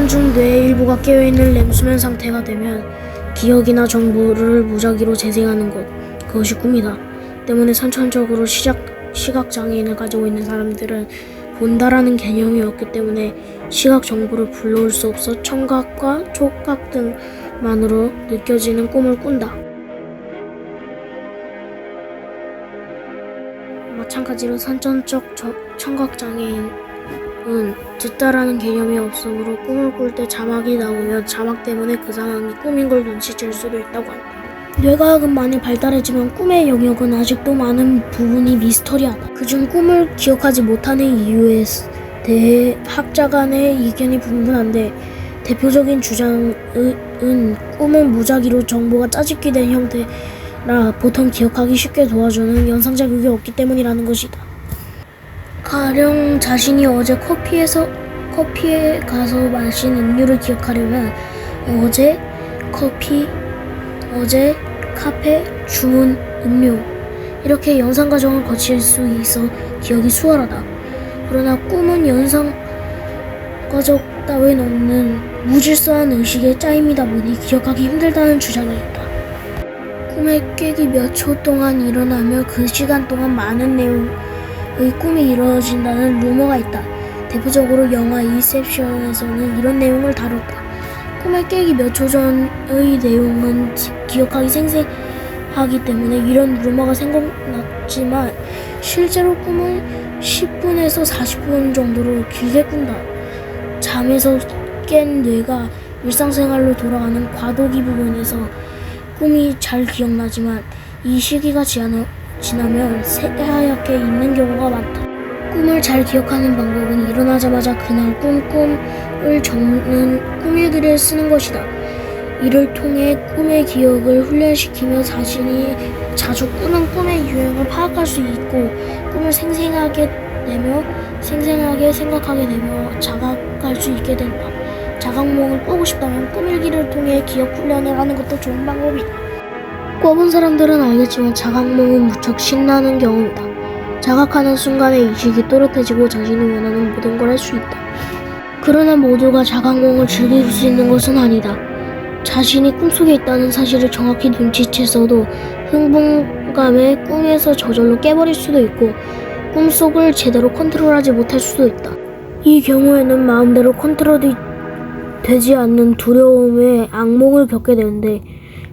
수면 중 뇌의 일부가 깨어있는 렘수면 상태가 되면 기억이나 정보를 무작위로 재생하는 것, 그것이 꿈이다. 때문에 선천적으로 시각장애인을 가지고 있는 사람들은 본다라는 개념이 없기 때문에 시각 정보를 불러올 수 없어 청각과 촉각 등만으로 느껴지는 꿈을 꾼다. 마찬가지로 선천적 청각장애인은 듣다라는 개념이 없으므로 꿈을 꿀 때 자막이 나오면 자막 때문에 그 상황이 꿈인 걸 눈치챌 수도 있다고 한다. 뇌과학은 많이 발달했지만 꿈의 영역은 아직도 많은 부분이 미스터리하다. 그중 꿈을 기억하지 못하는 이유에 대해 학자 간의 이견이 분분한데 대표적인 주장은 꿈은 무작위로 정보가 짜집기된 형태라 보통 기억하기 쉽게 도와주는 연상자극이 없기 때문이라는 것이다. 가령 자신이 어제 커피에 가서 마신 음료를 기억하려면 어제 커피, 어제 카페, 주문, 음료 이렇게 연상 과정을 거칠 수 있어 기억이 수월하다. 그러나 꿈은 연상 과정 따윈 없는 무질서한 의식의 짜임이다 보니 기억하기 힘들다는 주장이 있다. 꿈의 깨기 몇 초 동안 일어나며 그 시간 동안 많은 내용의 꿈이 이루어진다는 루머가 있다. 대표적으로 영화 인셉션에서는 이런 내용을 다뤘다. 꿈의 깨기 몇 초 전의 내용은 기억하기 생생하기 때문에 이런 루머가 생겨났지만 실제로 꿈은 10분에서 40분 정도로 길게 꾼다. 잠에서 깬 뇌가 일상생활로 돌아가는 과도기 부분에서 꿈이 잘 기억나지만 이 시기가 지나면 새하얗게 잊는 경우가 많다. 꿈을 잘 기억하는 방법은 일어나자마자 그날 꿈을 적는 꿈일기를 쓰는 것이다. 이를 통해 꿈의 기억을 훈련시키며 자신이 자주 꾸는 꿈의 유형을 파악할 수 있고 꿈을 생생하게 생각하게 되며 자각할 수 있게 된다. 자각몽을 꾸고 싶다면 꿈일기를 통해 기억 훈련을 하는 것도 좋은 방법이다. 꿔본 사람들은 알겠지만 자각몽은 무척 신나는 경험이다. 자각하는 순간에 의식이 또렷해지고 자신이 원하는 모든 걸 할 수 있다. 그러나 모두가 자각몽을 즐길 수 있는 것은 아니다. 자신이 꿈속에 있다는 사실을 정확히 눈치챘어도 흥분감에 꿈에서 저절로 깨버릴 수도 있고 꿈속을 제대로 컨트롤하지 못할 수도 있다. 이 경우에는 마음대로 컨트롤이 되지 않는 두려움에 악몽을 겪게 되는데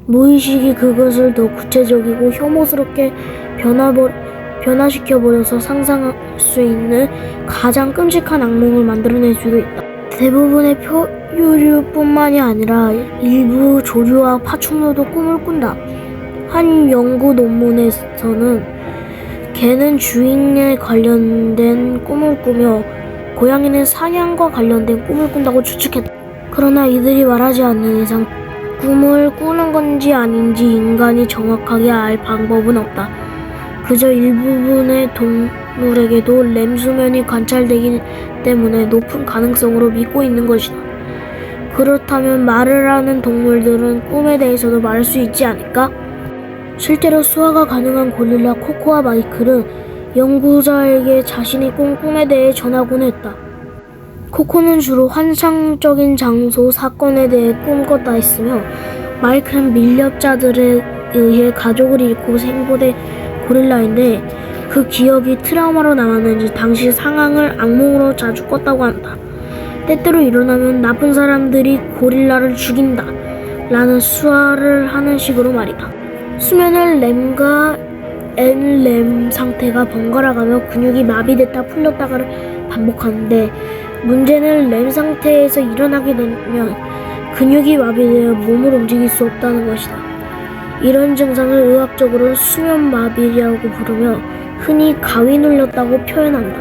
무의식이 그것을 더 구체적이고 혐오스럽게 변화시켜버려서 상상할 수 있는 가장 끔찍한 악몽을 만들어낼 수도 있다. 대부분의 표류뿐만이 아니라 일부 조류와 파충류도 꿈을 꾼다. 한 연구 논문에서는 개는 주인에 관련된 꿈을 꾸며 고양이는 사냥과 관련된 꿈을 꾼다고 추측했다. 그러나 이들이 말하지 않는 이상 꿈을 꾸는 건지 아닌지 인간이 정확하게 알 방법은 없다. 그저 일부분의 동물에게도 렘수면이 관찰되기 때문에 높은 가능성으로 믿고 있는 것이다. 그렇다면 말을 하는 동물들은 꿈에 대해서도 말할 수 있지 않을까? 실제로 수화가 가능한 고릴라 코코와 마이클은 연구자에게 자신이 꾼 꿈에 대해 전하곤 했다. 코코는 주로 환상적인 장소, 사건에 대해 꿈꿨다 했으며 마이클은 밀렵자들에 의해 가족을 잃고 생고된 고릴라인데 그 기억이 트라우마로 남았는지 당시 상황을 악몽으로 자주 꿨다고 한다. 때때로 일어나면 나쁜 사람들이 고릴라를 죽인다 라는 수화를 하는 식으로 말이다. 수면을 렘과 NREM 상태가 번갈아가며 근육이 마비됐다 풀렸다가를 반복하는데 문제는 렘 상태에서 일어나게 되면 근육이 마비되어 몸을 움직일 수 없다는 것이다. 이런 증상을 의학적으로 수면마비라고 부르며 흔히 가위 눌렸다고 표현한다.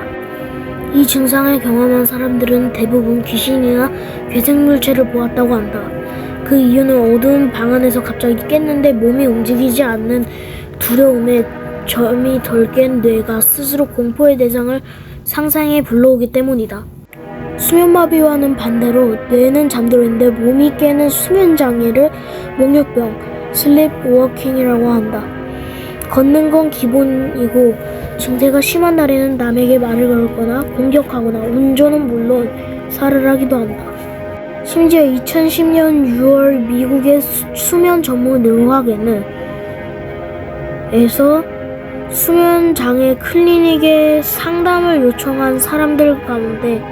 이 증상을 경험한 사람들은 대부분 귀신이나 괴생물체를 보았다고 한다. 그 이유는 어두운 방 안에서 갑자기 깼는데 몸이 움직이지 않는 두려움에 점이 덜 깬 뇌가 스스로 공포의 대상을 상상해 불러오기 때문이다. 수면마비와는 반대로 뇌는 잠들어 있는데 몸이 깨는 수면장애를 목욕병, 슬립워킹이라고 한다. 걷는 건 기본이고 증세가 심한 날에는 남에게 말을 걸거나 공격하거나 운전은 물론 살을 하기도 한다. 심지어 2010년 6월 미국의 수면 전문 의학에서 수면 장애 클리닉에 상담을 요청한 사람들 가운데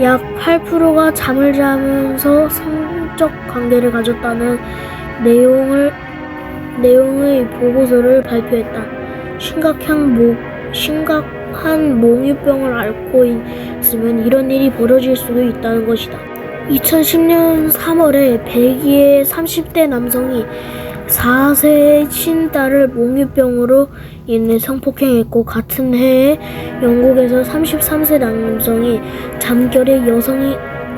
약 8%가 잠을 자면서 성적 관계를 가졌다는 내용의 보고서를 발표했다. 심각한 몽유병을 앓고 있으면 이런 일이 벌어질 수도 있다는 것이다. 2010년 3월에 벨기에 30대 남성이 4세의 친딸을 몽유병으로 인해 성폭행했고, 같은 해에 영국에서 33세 남성이 잠결에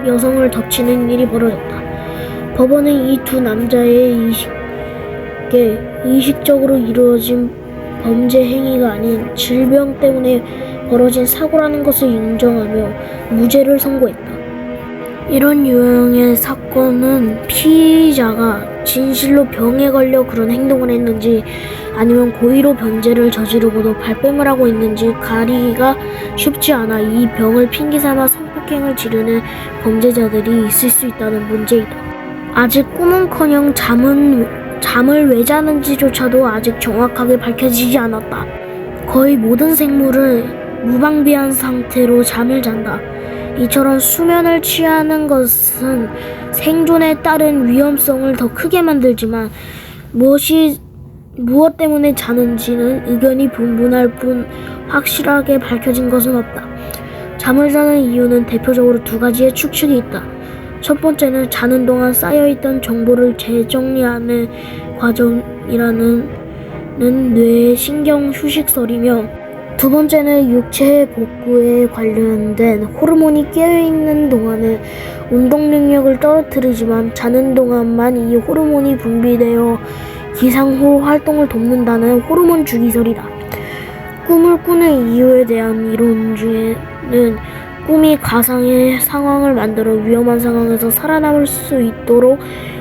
여성을 덮치는 일이 벌어졌다. 법원은 이 두 남자의 의식적으로 이루어진 범죄 행위가 아닌 질병 때문에 벌어진 사고라는 것을 인정하며 무죄를 선고했다. 이런 유형의 사건은 피의자가 진실로 병에 걸려 그런 행동을 했는지 아니면 고의로 변제를 저지르고도 발뺌을 하고 있는지 가리기가 쉽지 않아 이 병을 핑계삼아 성폭행을 지르는 범죄자들이 있을 수 있다는 문제이다. 아직 꿈은커녕 잠을 왜 자는지조차도 아직 정확하게 밝혀지지 않았다. 거의 모든 생물은 무방비한 상태로 잠을 잔다. 이처럼 수면을 취하는 것은 생존에 따른 위험성을 더 크게 만들지만 무엇 때문에 자는지는 의견이 분분할 뿐 확실하게 밝혀진 것은 없다. 잠을 자는 이유는 대표적으로 두 가지의 추측이 있다. 첫 번째는 자는 동안 쌓여있던 정보를 재정리하는 과정이라는 뇌의 신경 휴식설이며, 두 번째는 육체의 복구에 관련된 호르몬이 깨어있는 동안은 운동 능력을 떨어뜨리지만 자는 동안만 이 호르몬이 분비되어 기상 후 활동을 돕는다는 호르몬 주기설이다. 꿈을 꾸는 이유에 대한 이론 중에는 꿈이 가상의 상황을 만들어 위험한 상황에서 살아남을 수 있도록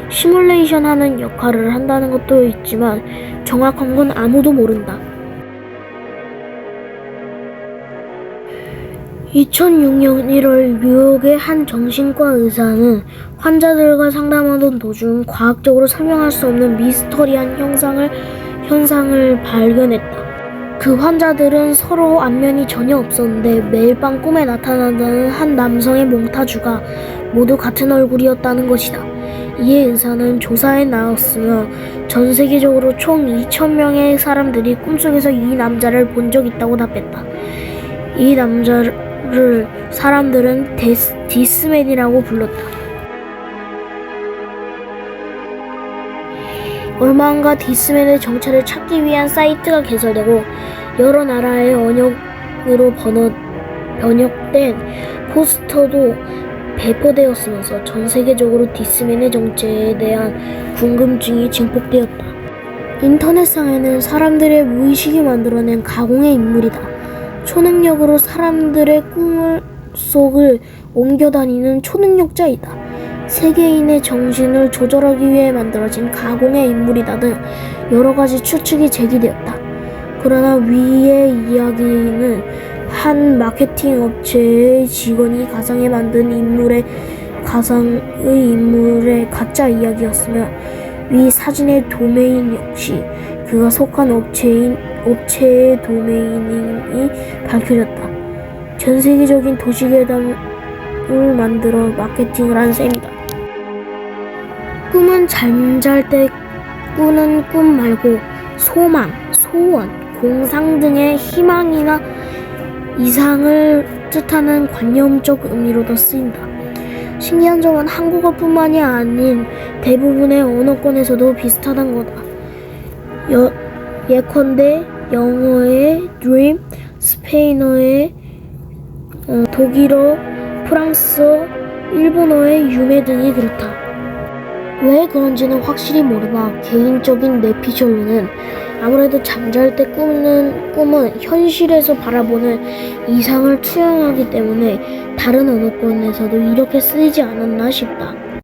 시뮬레이션하는 역할을 한다는 것도 있지만 정확한 건 아무도 모른다. 2006년 1월 뉴욕의 한 정신과 의사는 환자들과 상담하던 도중 과학적으로 설명할 수 없는 미스터리한 현상을 발견했다. 그 환자들은 서로 안면이 전혀 없었는데 매일 밤 꿈에 나타난다는 한 남성의 몽타주가 모두 같은 얼굴이었다는 것이다. 이에 의사는 사조사에 나섰으며 전 세계적으로 총 2,000명의 사람들이 꿈속에서 이 남자를 본 적 있다고 답했다. 이 남자를 사람들은 디스맨이라고 불렀다. 얼마 안가 디스맨의 정체를 찾기 위한 사이트가 개설되고 여러 나라의 언어로 번역된 포스터도 배포되었으면서 전 세계적으로 디스맨의 정체에 대한 궁금증이 증폭되었다. 인터넷상에는 사람들의 무의식이 만들어낸 가공의 인물이다. 초능력으로 사람들의 꿈 속을 옮겨다니는 초능력자이다. 세계인의 정신을 조절하기 위해 만들어진 가공의 인물이다 등 여러가지 추측이 제기되었다. 그러나 위의 이야기는 한 마케팅 업체의 직원이 가상에 만든 가상의 인물의 가짜 이야기였으며, 위 사진의 도메인 역시 그가 속한 업체의 도메인이 밝혀졌다. 전 세계적인 도시괴담을 만들어 마케팅을 한 셈이다. 꿈은 잠잘 때 꾸는 꿈 말고 소망, 소원, 공상 등의 희망이나 이상을 뜻하는 관념적 의미로도 쓰인다. 신기한 점은 한국어뿐만이 아닌 대부분의 언어권에서도 비슷하단 거다. 예컨대 영어의 dream, 스페인어의 독일어, 프랑스어, 일본어의 유메 등이 그렇다. 왜 그런지는 확실히 모르마 개인적인 내피셜로는 아무래도 잠잘 때 꾸는 꿈은 현실에서 바라보는 이상을 투영하기 때문에 다른 언어권에서도 이렇게 쓰이지 않았나 싶다.